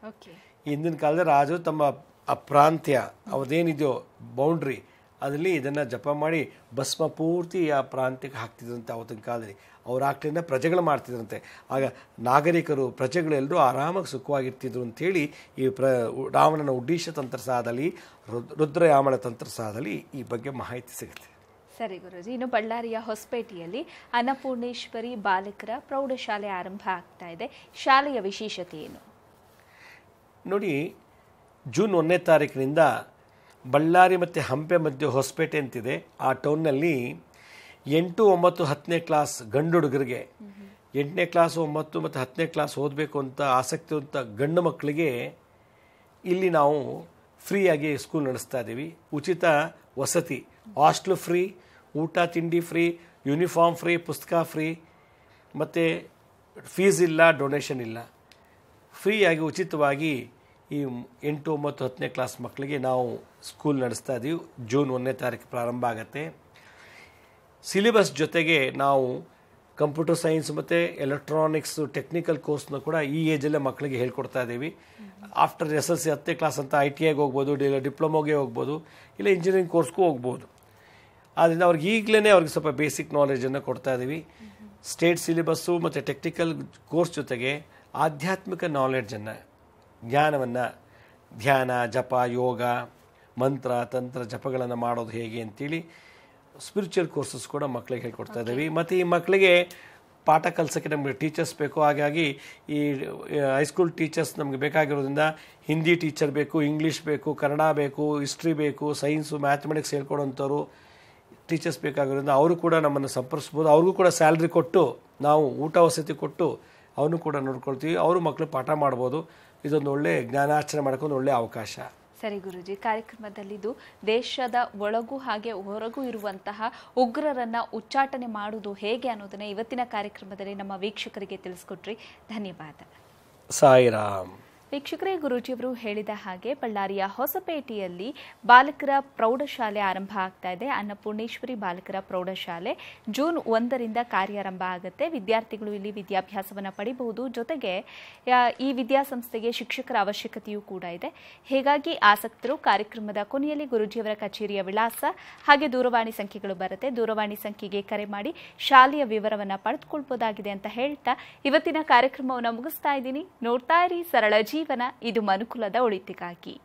ಹಿಂದಿನ ಕಾಲದಲ್ಲಿ ರಾಜರು ತಮ್ಮ ಆ ಪ್ರಾಂತ್ಯ ಅವ್ರದ್ದೇನಿದೆಯೋ ಬೌಂಡ್ರಿ ಅದರಲ್ಲಿ ಇದನ್ನು ಜಪ ಮಾಡಿ ಭಸ್ಮ ಪೂರ್ತಿ ಆ ಪ್ರಾಂತ್ಯಕ್ಕೆ ಹಾಕ್ತಿದ್ರಂತೆ. ಅವತ್ತಿನ ಕಾಲದಲ್ಲಿ ಅವ್ರ ಆಗ್ಲಿಂದ ಪ್ರಜೆಗಳು ಮಾಡ್ತಿದ್ರಂತೆ. ಆಗ ನಾಗರಿಕರು ಪ್ರಜೆಗಳೆಲ್ಲರೂ ಆರಾಮಾಗಿ ಸುಖವಾಗಿರ್ತಿದ್ರು ಅಂಥೇಳಿ ಈ ರಾವಣನ ಉಡ್ಡೀಶ ತಂತ್ರಸಾದಲ್ಲಿ ರುದ್ರಯಾಮಳ ತಂತ್ರಸಾದಲ್ಲಿ ಈ ಬಗ್ಗೆ ಮಾಹಿತಿ ಸಿಗುತ್ತೆ. ಸರಿ ಗುರುಜಿ, ಇನ್ನು ಬಳ್ಳಾರಿಯ ಹೊಸಪೇಟೆಯಲ್ಲಿ ಅನ್ನಪೂರ್ಣೇಶ್ವರಿ ಬಾಲಕರ ಪ್ರೌಢಶಾಲೆ ಆರಂಭ ಆಗ್ತಾ ಇದೆ. ಶಾಲೆಯ ವಿಶೇಷತೆ ಏನು? ನೋಡಿ, ಜೂನ್ 1ನೇ ತಾರೀಕಿನಿಂದ ಬಳ್ಳಾರಿ ಮತ್ತು ಹಂಪೆ ಮಧ್ಯೆ ಹೊಸಪೇಟೆ ಅಂತಿದೆ. ಆ ಟೌನ್ನಲ್ಲಿ 8, 9, 10ನೇ ಕ್ಲಾಸ್ ಗಂಡು ಹುಡುಗರಿಗೆ 8ನೇ ಕ್ಲಾಸ್ 9 ಮತ್ತು 10ನೇ ಕ್ಲಾಸ್ ಓದಬೇಕು ಅಂತ ಆಸಕ್ತಿ ಇರುವಂಥ ಗಂಡು ಮಕ್ಕಳಿಗೆ ಇಲ್ಲಿ ನಾವು ಫ್ರೀಯಾಗಿ ಸ್ಕೂಲ್ ನಡೆಸ್ತಾ ಇದ್ದೀವಿ. ಉಚಿತ ವಸತಿ, ಹಾಸ್ಟ್ಲು ಫ್ರೀ, ಊಟ ತಿಂಡಿ ಫ್ರೀ, ಯೂನಿಫಾರ್ಮ್ ಫ್ರೀ, ಪುಸ್ತಕ ಫ್ರೀ, ಮತ್ತು ಫೀಸ್ ಇಲ್ಲ, ಡೊನೇಷನ್ ಇಲ್ಲ. ಫ್ರೀಯಾಗಿ ಉಚಿತವಾಗಿ ಈ 8, 9, 10ನೇ ಕ್ಲಾಸ್ ಮಕ್ಕಳಿಗೆ ನಾವು ಸ್ಕೂಲ್ ನಡೆಸ್ತಾ ಇದ್ದೀವಿ. ಜೂನ್ 1ನೇ ತಾರೀಕು ಪ್ರಾರಂಭ ಆಗುತ್ತೆ. ಸಿಲೆಬಸ್ ಜೊತೆಗೆ ನಾವು ಕಂಪ್ಯೂಟರ್ ಸೈನ್ಸ್ ಮತ್ತು ಎಲೆಕ್ಟ್ರಾನಿಕ್ಸು ಟೆಕ್ನಿಕಲ್ ಕೋರ್ಸ್ನ ಕೂಡ ಈ ಏಜಲ್ಲೇ ಮಕ್ಕಳಿಗೆ ಹೇಳ್ಕೊಡ್ತಾ ಇದ್ದೀವಿ. ಆಫ್ಟರ್ SLC 10ನೇ ಕ್ಲಾಸ್ ಅಂತ ITIಗೆ ಹೋಗ್ಬೋದು, ಡಿಪ್ಲೊಮೋಗೆ ಹೋಗ್ಬೋದು, ಇಲ್ಲ ಇಂಜಿನಿಯರಿಂಗ್ ಕೋರ್ಸ್ಗೂ ಹೋಗ್ಬೋದು. ಆದ್ದರಿಂದ ಅವ್ರಿಗೆ ಈಗಲೇ ಅವ್ರಿಗೆ ಸ್ವಲ್ಪ ಬೇಸಿಕ್ ನಾಲೆಜನ್ನು ಕೊಡ್ತಾ ಇದ್ದೀವಿ. ಸ್ಟೇಟ್ ಸಿಲೆಬಸ್ಸು ಮತ್ತು ಟೆಕ್ನಿಕಲ್ ಕೋರ್ಸ್ ಜೊತೆಗೆ ಆಧ್ಯಾತ್ಮಿಕ ನಾಲೆಡ್ಜನ್ನು, ಜ್ಞಾನವನ್ನು, ಧ್ಯಾನ, ಜಪ, ಯೋಗ, ಮಂತ್ರ, ತಂತ್ರ, ಜಪಗಳನ್ನು ಮಾಡೋದು ಹೇಗೆ ಅಂತೇಳಿ ಸ್ಪಿರಿಚುವಲ್ ಕೋರ್ಸಸ್ ಕೂಡ ಮಕ್ಕಳಿಗೆ ಹೇಳ್ಕೊಡ್ತಾ ಇದ್ದೀವಿ. ಮತ್ತು ಈ ಮಕ್ಕಳಿಗೆ ಪಾಠ ಕಲಿಸೋಕ್ಕೆ ನಮಗೆ ಟೀಚರ್ಸ್ ಬೇಕು. ಹಾಗಾಗಿ ಈ ಹೈಸ್ಕೂಲ್ ಟೀಚರ್ಸ್ ನಮಗೆ ಬೇಕಾಗಿರೋದ್ರಿಂದ ಹಿಂದಿ ಟೀಚರ್ ಬೇಕು, ಇಂಗ್ಲೀಷ್ ಬೇಕು, ಕನ್ನಡ ಬೇಕು, ಹಿಸ್ಟ್ರಿ ಬೇಕು, ಸೈನ್ಸು, ಮ್ಯಾಥಮೆಟಿಕ್ಸ್ ಹೇಳ್ಕೊಡೋಂಥವ್ರು ಟೀಚರ್ಸ್ ಬೇಕಾಗಿರೋದ್ರಿಂದ ಅವರು ಕೂಡ ನಮ್ಮನ್ನು ಸಂಪರ್ಸ್ಬೋದು. ಅವ್ರಿಗೂ ಕೂಡ ಸ್ಯಾಲ್ರಿ ಕೊಟ್ಟು ನಾವು ಊಟ ವಸತಿ ಕೊಟ್ಟು ಅವನು ಕೂಡ ನೋಡ್ಕೊಳ್ತೀವಿ. ಅವರು ಮಕ್ಕಳು ಪಾಠ ಮಾಡ್ಬೋದು. ಇದೊಂದು ಒಳ್ಳೆ ಜ್ಞಾನಾರ್ಚನೆ ಮಾಡೋಕ್ಕೊಂದು ಒಳ್ಳೆಯ ಅವಕಾಶ. ಸರಿ ಗುರುಜಿ, ಕಾರ್ಯಕ್ರಮದಲ್ಲಿದ್ದು ದೇಶದ ಒಳಗೂ ಹಾಗೆ ಹೊರಗೂ ಇರುವಂತಹ ಉಗ್ರರನ್ನ ಉಚ್ಚಾಟನೆ ಮಾಡುವುದು ಹೇಗೆ ಅನ್ನೋದನ್ನ ಇವತ್ತಿನ ಕಾರ್ಯಕ್ರಮದಲ್ಲಿ ನಮ್ಮ ವೀಕ್ಷಕರಿಗೆ ತಿಳಿಸ್ಕೊಟ್ರಿ. ಧನ್ಯವಾದ. ಸಾಯಿರಾಮ್. ವೀಕ್ಷಕರೇ, ಗುರೂಜಿಯವರು ಹೇಳಿದ ಹಾಗೆ ಬಳ್ಳಾರಿಯ ಹೊಸಪೇಟೆಯಲ್ಲಿ ಬಾಲಕರ ಪ್ರೌಢಶಾಲೆ ಆರಂಭ ಆಗ್ತಾ ಇದೆ. ಅನ್ನಪೂರ್ಣೇಶ್ವರಿ ಬಾಲಕರ ಪ್ರೌಢಶಾಲೆ ಜೂನ್ 1ರಿಂದ ಕಾರ್ಯಾರಂಭ ಆಗುತ್ತೆ. ವಿದ್ಯಾರ್ಥಿಗಳು ಇಲ್ಲಿ ವಿದ್ಯಾಭ್ಯಾಸವನ್ನು ಪಡಿಬಹುದು. ಜೊತೆಗೆ ಈ ವಿದ್ಯಾಸಂಸ್ಥೆಗೆ ಶಿಕ್ಷಕರ ಅವಶ್ಯಕತೆಯೂ ಕೂಡ ಇದೆ. ಹೀಗಾಗಿ ಆಸಕ್ತರು ಕಾರ್ಯಕ್ರಮದ ಕೊನೆಯಲ್ಲಿ ಗುರೂಜಿಯವರ ಕಚೇರಿಯ ವಿಳಾಸ ಹಾಗೆ ದೂರವಾಣಿ ಸಂಖ್ಯೆಗಳು ಬರುತ್ತೆ. ದೂರವಾಣಿ ಸಂಖ್ಯೆಗೆ ಕರೆ ಮಾಡಿ ಶಾಲೆಯ ವಿವರವನ್ನು ಪಡೆದುಕೊಳ್ಬಹುದಾಗಿದೆ ಅಂತ ಹೇಳ್ತಾ ಇವತ್ತಿನ ಕಾರ್ಯಕ್ರಮವನ್ನು ಮುಗಿಸ್ತಾ ಇದ್ದೀನಿ. ನೋಡ್ತಾ ಇರಿ ಸರಳ ಜೀವನ, ಇದು ಮನುಕುಲದ ಒಳಿತಿಗಾಗಿ.